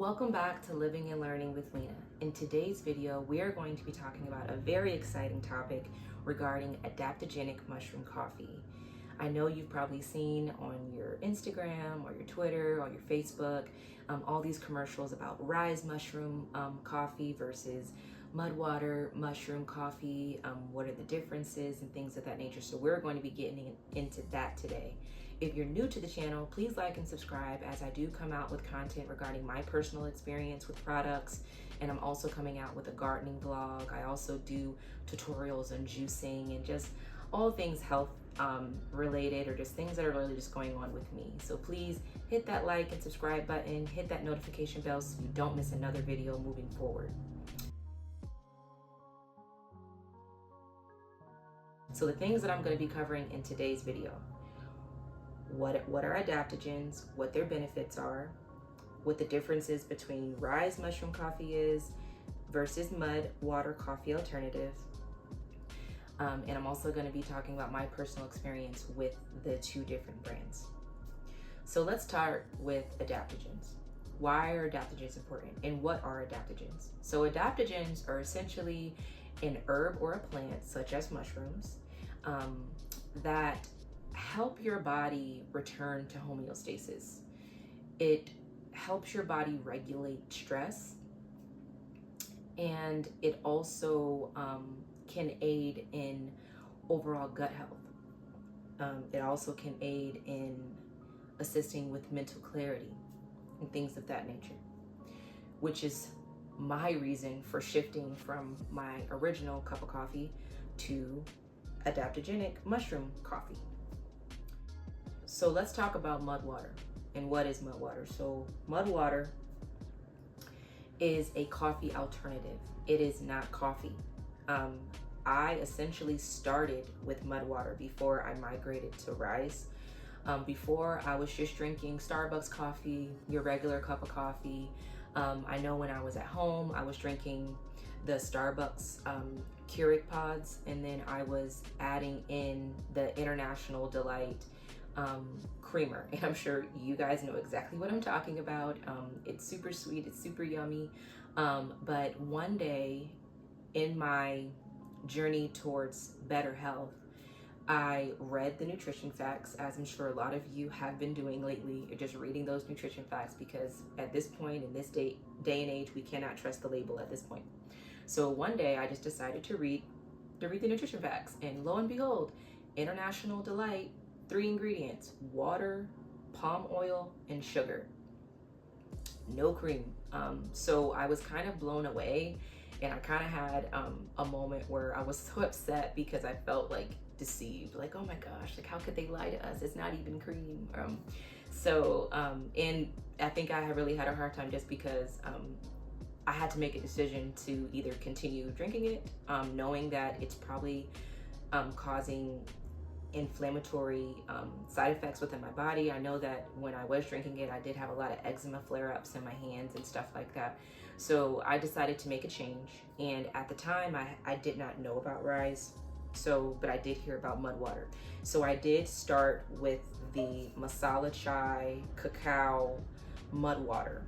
Welcome back to Living and Learning with Lena. In today's video, we are going to be talking about a very exciting topic regarding adaptogenic mushroom coffee. I know you've probably seen on your Instagram or your Twitter or your Facebook all these commercials about Ryze Mushroom Coffee versus MudWtr Mushroom Coffee, what are the differences and things of that nature. So we're going to be getting into that today. If you're new to the channel, please like and subscribe, as I do come out with content regarding my personal experience with products, and I'm also coming out with a gardening vlog. I also do tutorials on juicing and just all things health related, or just things that are really just going on with me. So please hit that like and subscribe button, hit that notification bell so you don't miss another video moving forward. So the things that I'm going to be covering in today's video: what are adaptogens, what their benefits are, what the differences between Ryze mushroom coffee is versus MudWtr coffee alternative. And I'm also going to be talking about my personal experience with the two different brands. So let's start with adaptogens. Why are adaptogens important, and what are adaptogens? So adaptogens are essentially an herb or a plant, such as mushrooms, that help your body return to homeostasis. It helps your body regulate stress, and it also can aid in overall gut health. It also can aid in assisting with mental clarity and things of that nature, which is my reason for shifting from my original cup of coffee to adaptogenic mushroom coffee. So let's talk about MudWtr and what is MudWtr. So MudWtr is a coffee alternative. It is not coffee. I essentially started with MudWtr before I migrated to Ryze. Before, I was just drinking Starbucks coffee, your regular cup of coffee. I know when I was at home, I was drinking the Starbucks Keurig pods, and then I was adding in the International Delight creamer, and I'm sure you guys know exactly what I'm talking about. It's super sweet, it's super yummy, but one day in my journey towards better health, I read the nutrition facts, as I'm sure a lot of you have been doing lately, just reading those nutrition facts, because at this point in this day and age, we cannot trust the label at this point. So one day I just decided to read the nutrition facts, and lo and behold, International Delight, 3 ingredients: water, palm oil, and sugar. No cream. So I was kind of blown away, and I kind of had a moment where I was so upset because I felt like deceived. Like, oh my gosh, like how could they lie to us? It's not even cream. And I think I really had a hard time, just because I had to make a decision to either continue drinking it, knowing that it's probably causing inflammatory side effects within my body. I know that when I was drinking it, I did have a lot of eczema flare-ups in my hands and stuff like that. So I decided to make a change. And at the time, I did not know about Ryze, but I did hear about MudWtr. So I did start with the masala chai cacao MudWtr,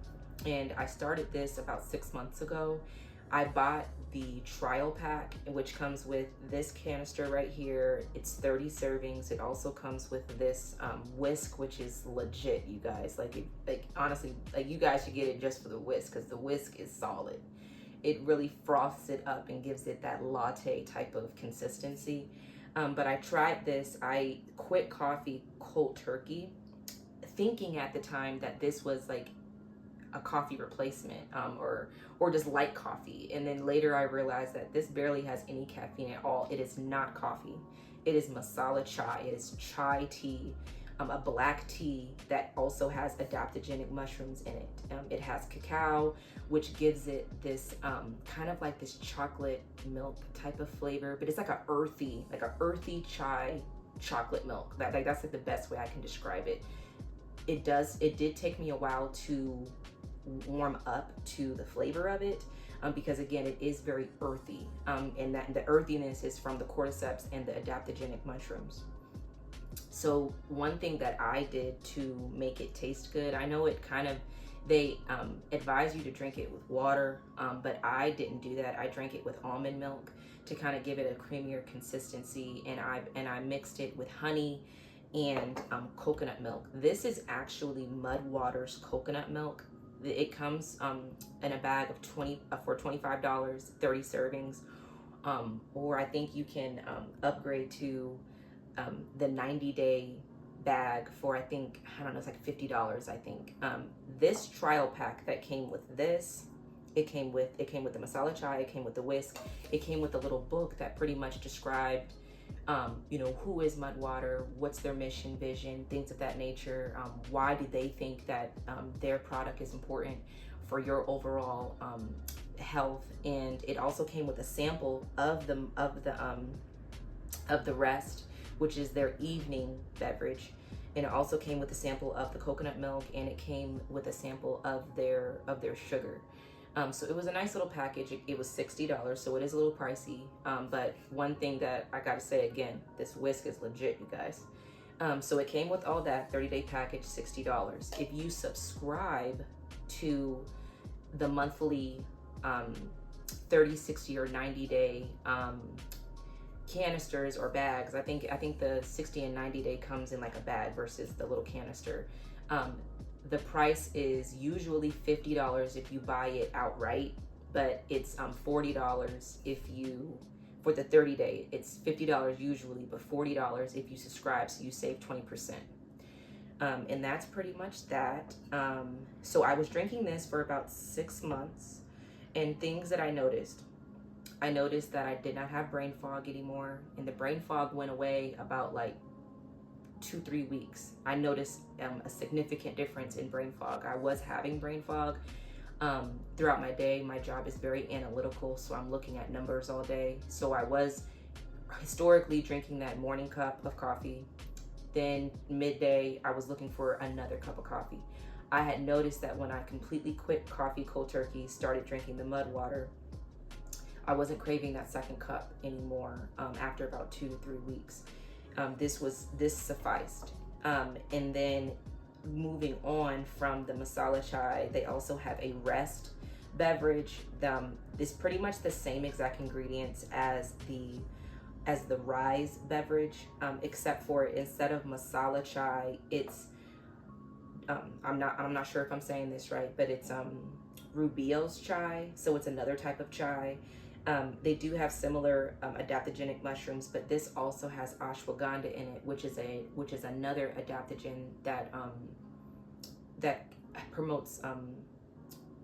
and I started this about 6 months ago. I bought the trial pack, which comes with this canister right here. It's 30 servings. It also comes with this whisk, which is legit, you guys. Like honestly, like you guys should get it just for the whisk, because the whisk is solid. It really froths it up and gives it that latte type of consistency. But I tried this. I quit coffee cold turkey, thinking at the time that this was like a coffee replacement, or just light coffee. And then later I realized that this barely has any caffeine at all. It is not coffee. It is masala chai. It is chai tea, a black tea that also has adaptogenic mushrooms in it. It has cacao, which gives it this kind of like this chocolate milk type of flavor, but it's like a earthy chai chocolate milk. That's like the best way I can describe it. It did take me a while to warm up to the flavor of it, because again, it is very earthy, and that the earthiness is from the cordyceps and the adaptogenic mushrooms. So one thing that I did to make it taste good, I know it kind of They advise you to drink it with water, but I didn't do that. I drank it with almond milk to kind of give it a creamier consistency, and I mixed it with honey and coconut milk. This is actually MudWtr's coconut milk. It comes in a bag of 20 for $25, 30 servings, or I think you can upgrade to the 90-day bag for, I think, I don't know, it's like $50, I think. This trial pack that came with this, it came with the masala chai, it came with the whisk, it came with a little book that pretty much described you know, who is MudWtr, what's their mission, vision, things of that nature. Why do they think that their product is important for your overall health? And it also came with a sample of the Rest, which is their evening beverage, and it also came with a sample of the coconut milk, and it came with a sample of their sugar. So it was a nice little package. It was $60, so it is a little pricey. But one thing that I gotta say again, this whisk is legit, you guys. So it came with all that, 30-day package, $60. If you subscribe to the monthly 30, 60, or 90-day canisters or bags, I think the 60 and 90-day comes in like a bag versus the little canister. The price is usually $50 if you buy it outright, but it's $40 if you, for the 30-day. It's $50 usually, but $40 if you subscribe, so you save 20%. And that's pretty much that. So I was drinking this for about 6 months, and things that I noticed that I did not have brain fog anymore, and the brain fog went away about like 2-3 weeks. I noticed a significant difference in brain fog. I was having brain fog throughout my day. My job is very analytical, so I'm looking at numbers all day. So I was historically drinking that morning cup of coffee. Then midday, I was looking for another cup of coffee. I had noticed that when I completely quit coffee cold turkey, started drinking the MudWtr, I wasn't craving that second cup anymore after about 2 to 3 weeks. This sufficed. And then moving on from the masala chai, they also have a Rest beverage. It's pretty much the same exact ingredients as the Ryze beverage, except for instead of masala chai, it's I'm not sure if I'm saying this right, but it's Rubio's chai, so it's another type of chai. They do have similar adaptogenic mushrooms, but this also has ashwagandha in it, which is another adaptogen that promotes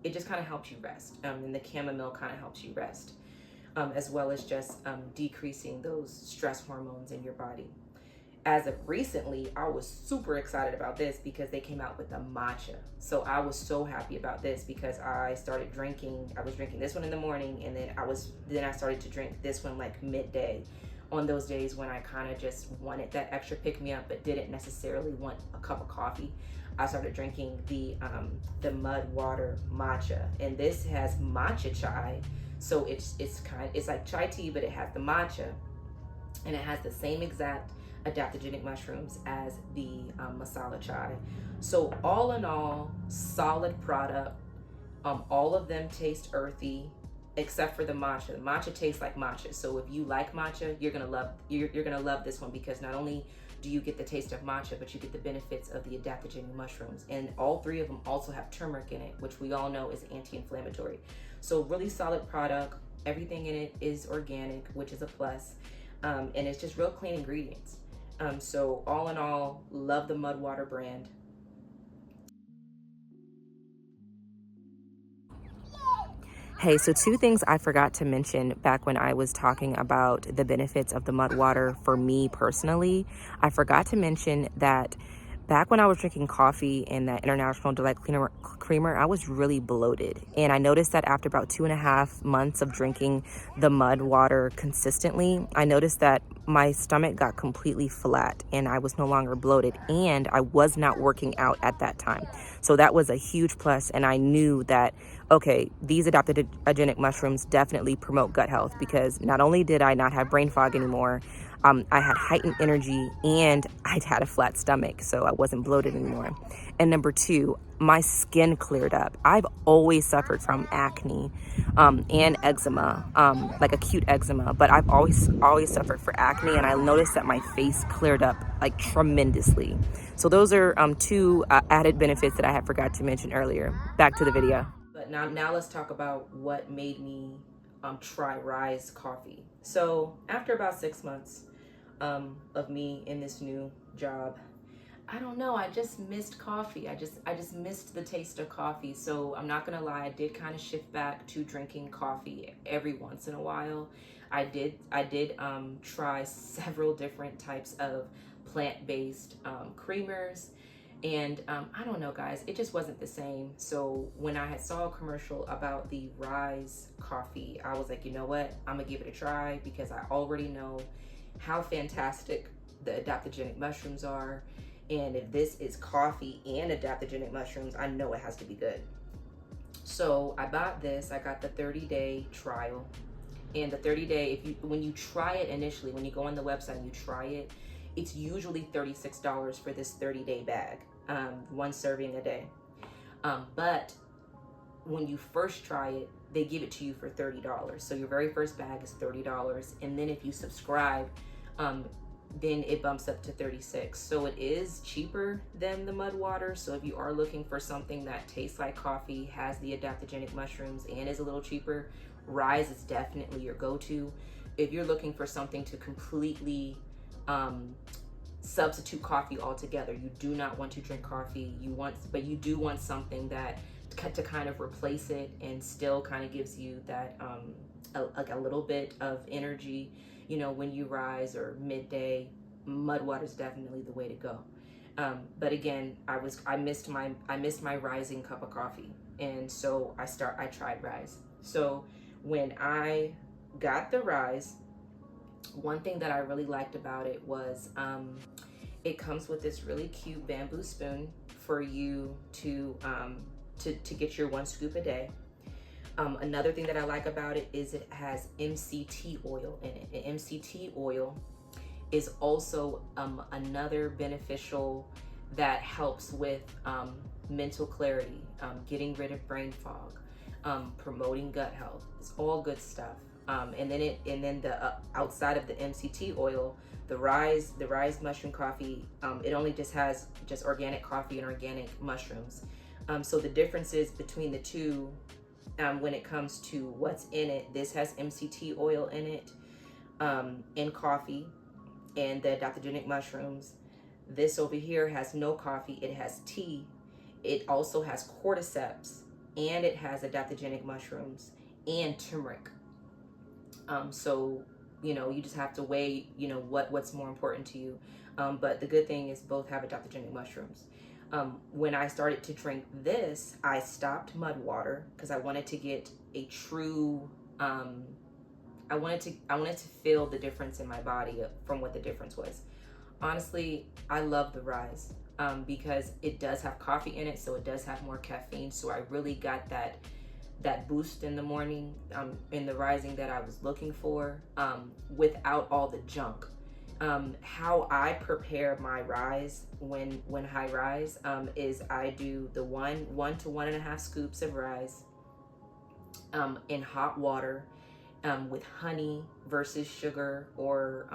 it just kind of helps you rest, and the chamomile kind of helps you rest, as well as just decreasing those stress hormones in your body. As of recently, I was super excited about this because they came out with the matcha. So I was so happy about this because I was drinking this one in the morning, and then I started to drink this one like midday on those days when I kind of just wanted that extra pick-me-up but didn't necessarily want a cup of coffee. I started drinking the MudWtr matcha, and this has matcha chai. So it's like chai tea, but it has the matcha, and it has the same exact adaptogenic mushrooms as the masala chai. So all in all, solid product. All of them taste earthy, except for the matcha. The matcha tastes like matcha. So if you like matcha, you're gonna love this one, because not only do you get the taste of matcha, but you get the benefits of the adaptogenic mushrooms. And all 3 of them also have turmeric in it, which we all know is anti-inflammatory. So really solid product. Everything in it is organic, which is a plus. And it's just real clean ingredients. So all in all, love the MudWtr brand. Hey, so 2 things I forgot to mention back when I was talking about the benefits of the MudWtr for me personally. I forgot to mention that back when I was drinking coffee in that International Delight Creamer, I was really bloated. And I noticed that after about 2.5 months of drinking the MudWtr consistently, I noticed that my stomach got completely flat and I was no longer bloated, and I was not working out at that time. So that was a huge plus, and I knew that, okay, these adaptogenic mushrooms definitely promote gut health, because not only did I not have brain fog anymore, I had heightened energy and I'd had a flat stomach, so I wasn't bloated anymore. And number two, my skin cleared up. I've always suffered from acne and eczema, like acute eczema, but I've always suffered for acne, and I noticed that my face cleared up like tremendously. So those are two added benefits that I had forgot to mention earlier. Back to the video. But now let's talk about what made me try Ryze coffee. So after about 6 months of me in this new job, I don't know, I just missed coffee. I just missed the taste of coffee. So I'm not gonna lie, I did kind of shift back to drinking coffee every once in a while. I did try several different types of plant-based creamers, and I don't know, guys, it just wasn't the same. So when I had saw a commercial about the Ryze coffee, I was like, you know what, I'm gonna give it a try, because I already know how fantastic the adaptogenic mushrooms are. And if this is coffee and adaptogenic mushrooms, I know it has to be good. So I bought this. I got the 30-day trial. And the 30-day, when you try it initially, when you go on the website and you try it, it's usually $36 for this 30-day bag, one serving a day. But when you first try it, they give it to you for $30. So your very first bag is $30. And then if you subscribe, then it bumps up to $36. So it is cheaper than the MudWtr. So if you are looking for something that tastes like coffee, has the adaptogenic mushrooms, and is a little cheaper, Ryze is definitely your go-to. If you're looking for something to completely substitute coffee altogether, you do not want to drink coffee, but you do want something that to kind of replace it and still kind of gives you that like a little bit of energy, you know, when you rise or midday, MudWtr is definitely the way to go. But again, I missed my rising cup of coffee, and so I tried Ryze. So when I got the Ryze, one thing that I really liked about it was it comes with this really cute bamboo spoon for you to get your 1 scoop a day. Another thing that I like about it is it has MCT oil in it. And MCT oil is also another beneficial that helps with mental clarity, getting rid of brain fog, promoting gut health. It's all good stuff. And then the outside of the MCT oil, the Ryze mushroom coffee, it only just has organic coffee and organic mushrooms. So the differences between the two, when it comes to what's in it, this has MCT oil in it, in coffee, and the adaptogenic mushrooms. This over here has no coffee, it has tea. It also has cordyceps, and it has adaptogenic mushrooms and turmeric. So, you know, you just have to weigh, you know, what's more important to you. But the good thing is both have adaptogenic mushrooms. When I started to drink this, I stopped MudWtr because I wanted to get a true, I wanted to feel the difference in my body from what the difference was. Honestly, I love the Ryze because it does have coffee in it, so it does have more caffeine. So I really got that boost in the morning, in the rising that I was looking for, without all the junk. How I prepare my Ryze when I rise is I do the 1 to 1.5 scoops of Ryze in hot water with honey versus sugar or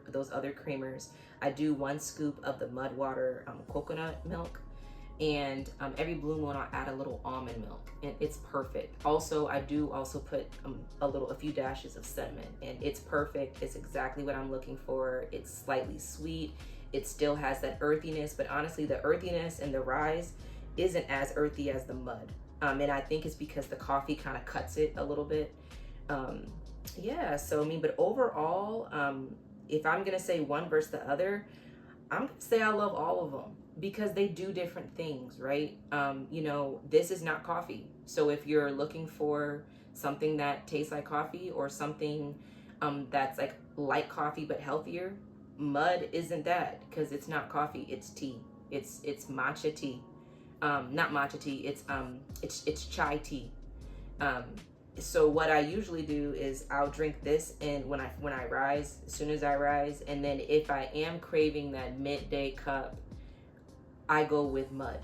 those other creamers. I do 1 scoop of the MudWtr coconut milk, and every blue moon I'll add a little almond milk, and it's perfect. Also, I do also put a few dashes of cinnamon, and it's perfect. It's exactly what I'm looking for. It's slightly sweet. It still has that earthiness, but honestly, the earthiness in the Ryze isn't as earthy as the Mud. And I think it's because the coffee kind of cuts it a little bit. Yeah, so I mean, but overall, if I'm gonna say one versus the other, I'm gonna say I love all of them, because they do different things, right? You know, this is not coffee. So if you're looking for something that tastes like coffee, or something that's like coffee but healthier, Mud isn't that, because it's not coffee, it's tea. It's matcha tea. Not matcha tea, it's chai tea. So what I usually do is I'll drink this when I rise, as soon as I rise, and then if I am craving that midday cup, I go with Mud.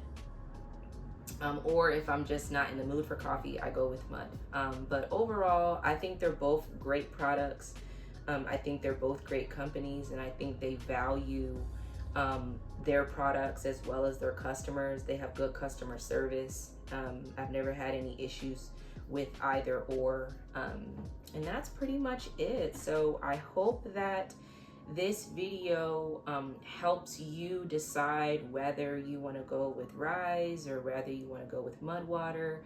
Or if I'm just not in the mood for coffee, I go with Mud. But overall, I think they're both great products. I think they're both great companies, and I think they value their products as well as their customers. They have good customer service. I've never had any issues with either or. And that's pretty much it. So I hope that this video helps you decide whether you want to go with Ryze or whether you want to go with MudWtr,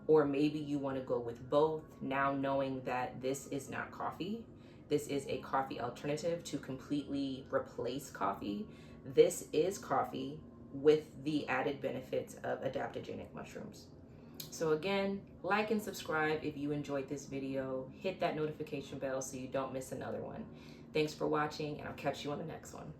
or maybe you want to go with both, now knowing that this is not coffee. This is a coffee alternative to completely replace coffee. This is coffee with the added benefits of adaptogenic mushrooms. So again, like and subscribe if you enjoyed this video. Hit that notification bell so you don't miss another one. Thanks for watching, and I'll catch you on the next one.